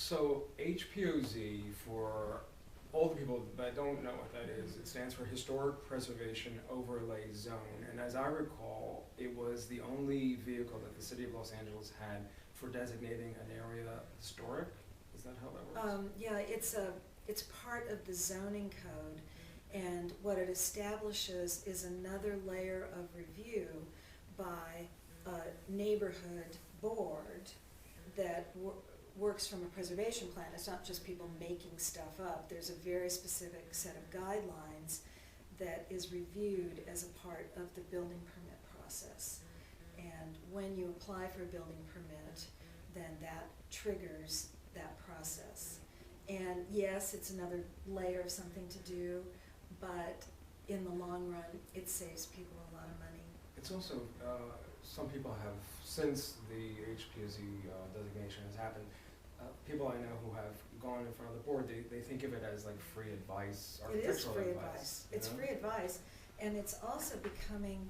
So HPOZ, for all the people that don't know what that is, it stands for Historic Preservation Overlay Zone. And as I recall, it was the only vehicle that the city of Los Angeles had for designating an area historic. Is that how that works? Yeah, it's part of the zoning code, and what it establishes is another layer of review by a neighborhood board that works from a preservation plan. It's not just people making stuff up. There's a very specific set of guidelines that is reviewed as a part of the building permit process. And when you apply for a building permit, then that triggers that process. And yes, it's another layer of something to do, but in the long run, it saves people a lot of money. It's also, some people have, since the HPOZ designation has happened, people I know who have gone in front of the board, they think of it as like free advice, architectural advice. It is free advice. It's free advice, and it's also becoming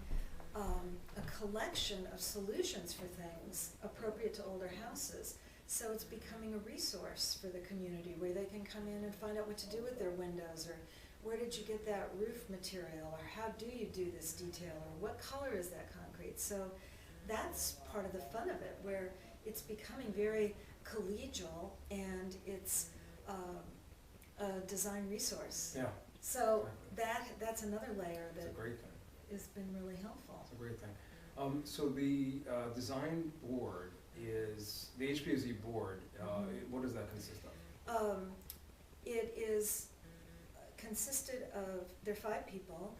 a collection of solutions for things appropriate to older houses. So it's becoming a resource for the community where they can come in and find out what to do with their windows, or where did you get that roof material, or how do you do this detail, or what color is that concrete. So that's part of the fun of it, where it's becoming very collegial, and it's a design resource. Yeah. So exactly. that's another layer that It's a great thing. has been really helpful. It's a great thing. So the design board is, the HPOZ board, what does that consist of? It is consisted of, there are 5 people.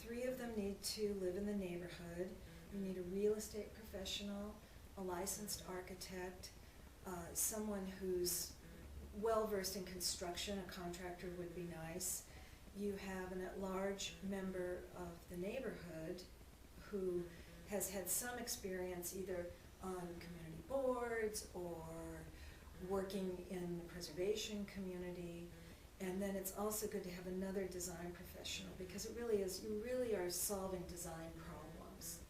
3 of them need to live in the neighborhood. You need a real estate professional, a licensed architect, someone who's well-versed in construction. A contractor would be nice. You have an at-large member of the neighborhood who has had some experience either on community boards or working in the preservation community. And then it's also good to have another design professional, because it really is, you really are solving design problems.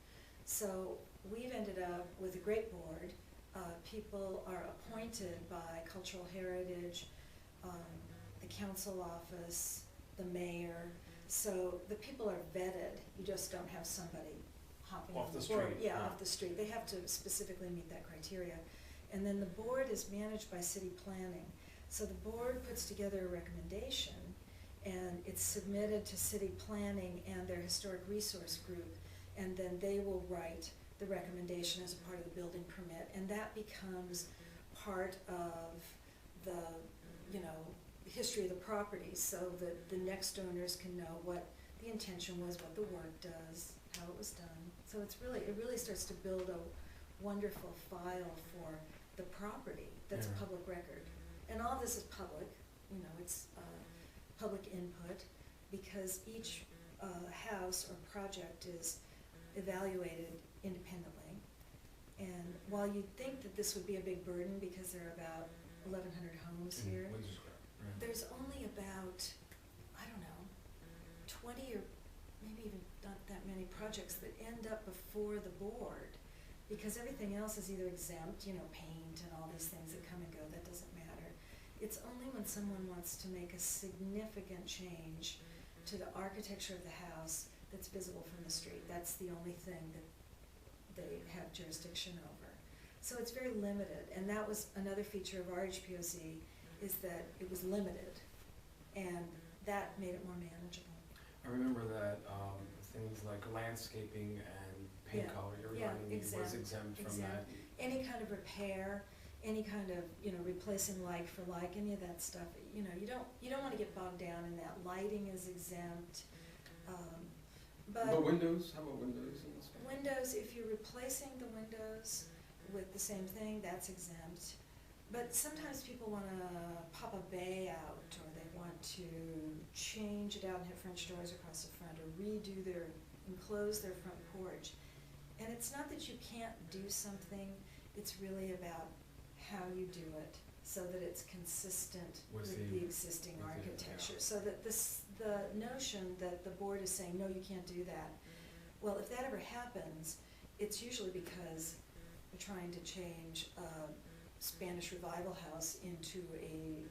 So we've ended up with a great board. People are appointed by cultural heritage, the council office, the mayor. So the people are vetted. You just don't have somebody hopping off on the the board. street. Yeah, off the street. They have to specifically meet that criteria. And then the board is managed by city planning. So the board puts together a recommendation, and it's submitted to city planning and their historic resource group, and then they will write the recommendation as a part of the building permit, and that becomes part of the, history of the property, so that the next owners can know what the intention was, what the work does, how it was done. So it really starts to build a wonderful file for the property that's Yeah. public record. And all this is public, it's public input, because each house or project is evaluated independently. And while you'd think that this would be a big burden, because there are about 1,100 homes here, Windsor Square. Right. there's only about, 20 or maybe even not that many projects that end up before the board, because everything else is either exempt, paint and all these things that come and go, that doesn't matter. It's only when someone wants to make a significant change to the architecture of the house that's visible from the street. That's the only thing that they have jurisdiction over. So it's very limited, and that was another feature of our HPOZ, is that it was limited, and that made it more manageable. I remember that things like landscaping and paint color, everybody was exempt from that. Any kind of repair, any kind of, replacing like for like, any of that stuff, you don't want to get bogged down in that. Lighting is exempt. But windows, how about windows in this one? Windows, if you're replacing the windows with the same thing, that's exempt. But sometimes people want to pop a bay out, or they want to change it out and have French doors across the front, or enclose their front porch. And it's not that you can't do something, it's really about how you do it, so that it's consistent with the existing architecture. So that the notion that the board is saying, no, you can't do that. Well, if that ever happens, it's usually because you're trying to change a Spanish Revival house into a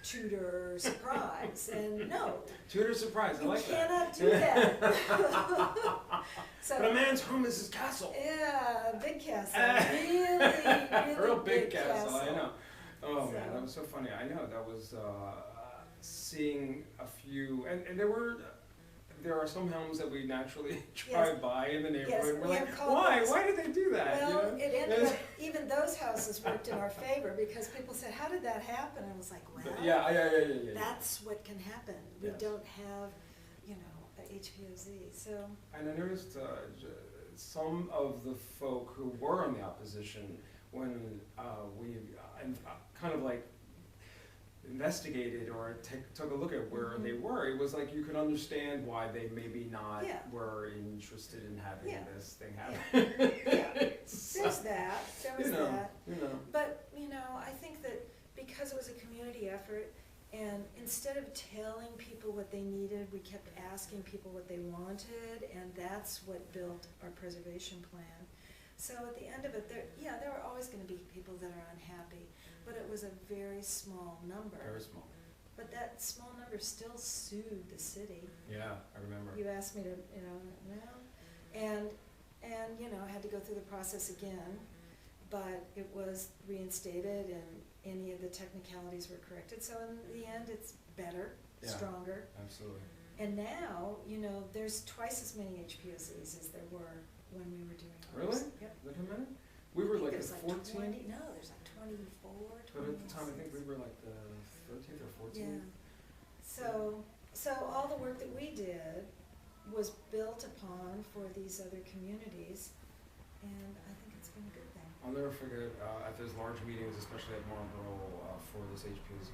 Tudor surprise, and no. Tudor surprise, I like that. You cannot do that. So, but a man's home is his castle. Yeah, big castle. Really Real big castle, castle. I know. Oh So. man, that was so funny. I know, that was seeing a few, and there are some homes that we naturally drive by in the neighborhood. Yes, We're we like, have callbacks. why did they do that? Well, you know? it ended up, even those houses worked in our favor, because people said, how did that happen? And I was like, well, Yeah. that's what can happen. We Yes. don't have, a HPOZ, so. And I noticed some of the folk who were in the opposition, when we kind of like investigated or took a look at where they were, it was like you could understand why they maybe not were interested in having this thing happen. There's that. There was that. You know. But, I think that because it was a community effort, and instead of telling people what they needed, we kept asking people what they wanted, and that's what built our preservation plan. So at the end of it, there are always going to be people that are unhappy, but it was a very small number. Very small. But that small number still sued the city. Yeah, I remember. You asked me to, and I had to go through the process again, but it was reinstated and any of the technicalities were corrected. So in the end, it's better, stronger. Absolutely. And now, there's twice as many HPOZs as there were when we were doing ours. Really? Yep. Look how many? We were like the there's 14th. No, there's like 24, 26. But at the time, I think we were like the 13th or 14th. Yeah. So all the work that we did was built upon for these other communities, and I think it's been a good thing. I'll never forget at those large meetings, especially at Marlborough, for this HPOZ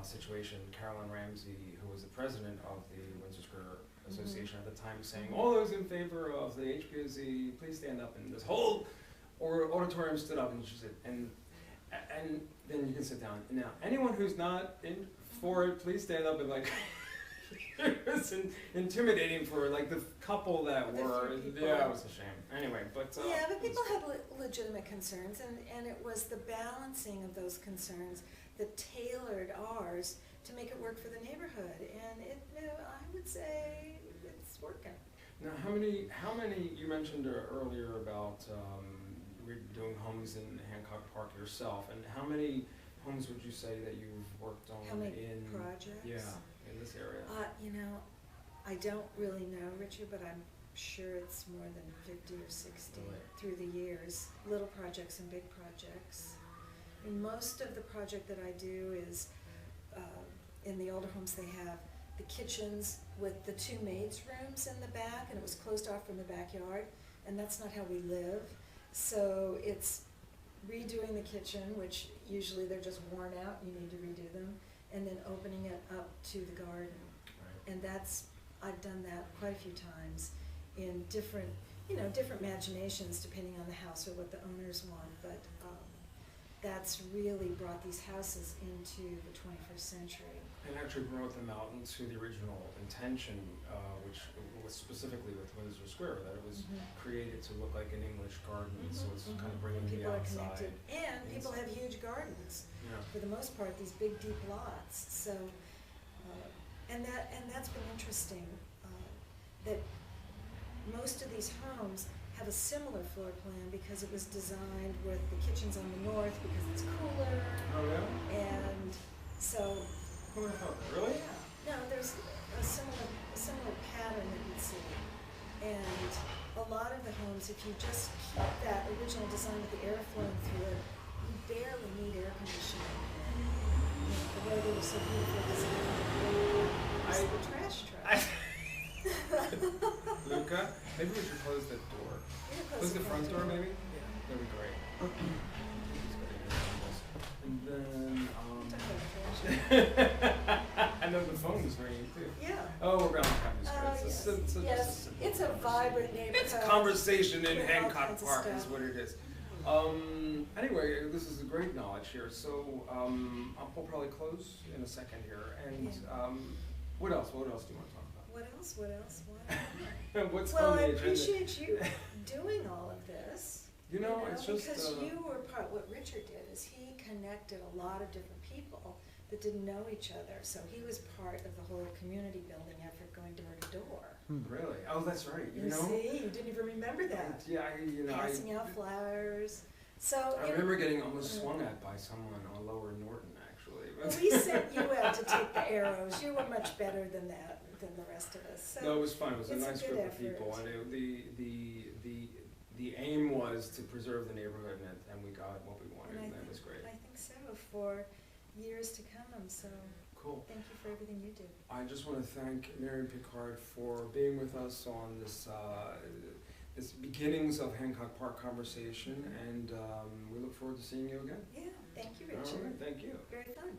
situation, Carolyn Ramsey, who was the president of the Windsor Square Association at the time, saying, all those in favor of the HPOZ, please stand up. And this whole auditorium stood up, and she said, and then you can sit down. Now, anyone who's not in for it, please stand up. And like, it was intimidating for like the couple that were. Yeah, it was a shame. Anyway, but but people had legitimate concerns, and it was the balancing of those concerns that tailored ours to make it work for the neighborhood, and I would say it's working. Now, how many? You mentioned earlier about doing homes in Hancock Park yourself, and how many homes would you say that you've worked on How many in projects? in this area? I don't really know, Richard, but I'm sure it's more than 50 or 60 through the years. Little projects and big projects. And most of the project that I do is in the older homes. They have the kitchens with the 2 maids' rooms in the back, and it was closed off from the backyard, and that's not how we live. So it's redoing the kitchen, which usually they're just worn out, you need to redo them, and then opening it up to the garden. Right. And I've done that quite a few times in different imaginations depending on the house or what the owners want, but that's really brought these houses into the 21st century. And actually brought them out into the original intention, which was specifically with Windsor Square, that it was created to look like an English garden, so it's kind of bringing People the are outside. connected, and people have huge gardens. Yeah. For the most part, these big, deep lots. So, and that's been interesting. That most of these homes have a similar floor plan because it was designed with the kitchens on the north because it's cooler. Oh yeah. And so. Who would have thought that? Really? Yeah. No, there's a similar pattern that you'd see, and a lot of the homes, if you just keep that original design with the air flowing through it, you barely need air conditioning. The way they were so beautifully designed. The trash truck. Luca, maybe we should close that door. Close the front door, maybe? Yeah. That'd be great. And then, I know the phone is ringing too. Yeah. Oh, we're going to have this. Yes, it's a vibrant neighborhood. It's a conversation in with all Hancock kinds of Park stuff. is what it is. Anyway, this is a great knowledge here. So we'll probably close in a second here. And what else? What else do you want to talk about? What else? What's Well, on the I agenda? appreciate you doing all of this. You know, it's just, because you were what Richard did is he connected a lot of different people that didn't know each other. So he was part of the whole community building effort going door to door. Really? Oh, that's right. You know? See, you didn't even remember that. Yeah, Passing out flowers. So I remember getting almost swung at by someone on Lower Norton, actually. Well, we sent you out to take the arrows. You were much better than that, than the rest of us. So No, it was fun. It was a it's nice good group of effort. people, and the aim was to preserve the neighborhood, and we got what we wanted, and that was great. I think so, for years to come. So Cool. thank you for everything you do. I just want to thank Mary Pickhardt for being with us on this this beginnings of Hancock Park conversation, and we look forward to seeing you again. Yeah, thank you, All Richard. right, thank you. Very fun.